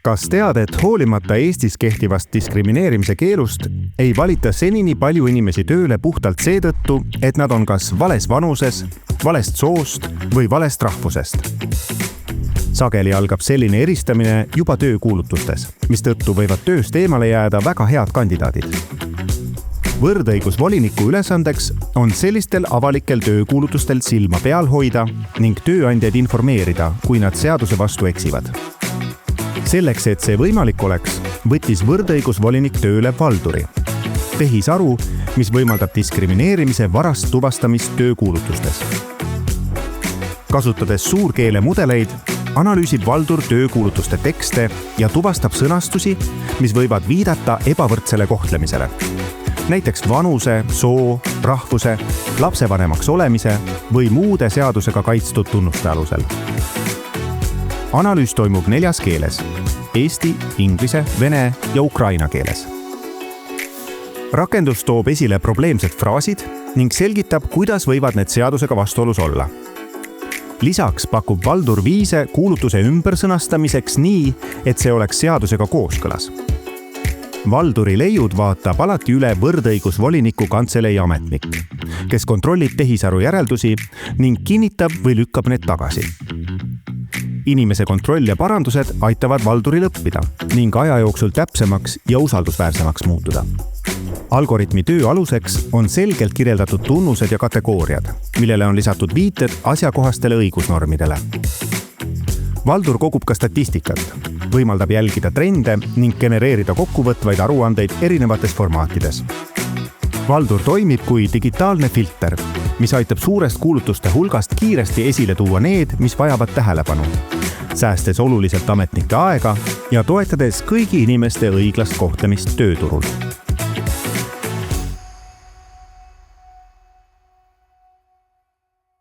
Kas tead, et hoolimata Eestis kehtivast diskrimineerimise keelust ei valita senini palju inimesi tööle puhtalt seetõttu, et nad on kas vales vanuses, valest soost või valest rahvusest? Sageli algab selline eristamine juba töökuulutustes, mistõttu võivad tööst eemale jääda väga head kandidaadid. Võrdõigusvoliniku ülesandeks on sellistel avalikel töökuulutustel silma peal hoida ning tööandjaid informeerida, kui nad seaduse vastu eksivad. Selleks, et see võimalik oleks, võttis võrdõigusvolinik tööle valduri. Tehisaru, mis võimaldab diskrimineerimise varast tuvastamist töökuulutustes. Kasutades suurkeelemudeleid, analüüsib valdur töökuulutuste tekste ja tuvastab sõnastusi, mis võivad viidata ebavõrdsele kohtlemisele. Näiteks vanuse, soo, rahvuse, lapsevanemaks olemise või muude seadusega kaitstud tunnuste alusel. Analüüs toimub 4 keeles: eesti, inglise, vene ja ukraina keeles. Rakendus toob esile probleemsed fraasid ning selgitab, kuidas võivad need seadusega vastuolus olla. Lisaks pakub valdur viise kuulutuse ümbersõnastamiseks nii, et see oleks seadusega kooskõlas. Valduri leiud vaatab alati üle võrdõigusvoliniku kantselei ametnik, kes kontrollib tehisaru järeldusi ning kinnitab või lükkab need tagasi. Inimese kontroll ja parandused aitavad valduril õppida ning aja jooksul täpsemaks ja usaldusväärsemaks muutuda. Algoritmi töö aluseks on selgelt kirjeldatud tunnused ja kategooriad, millele on lisatud viited asjakohastele õigusnormidele. Valdur kogub ka statistikat, võimaldab jälgida trende ning genereerida kokkuvõtvaid aruandeid erinevates formaatides. Valdur toimib kui digitaalne filter, mis aitab suurest kuulutuste hulgast kiiresti esile tuua need, mis vajavad tähelepanu, säästes oluliselt ametnike aega ja toetades kõigi inimeste õiglast kohtlemist tööturul.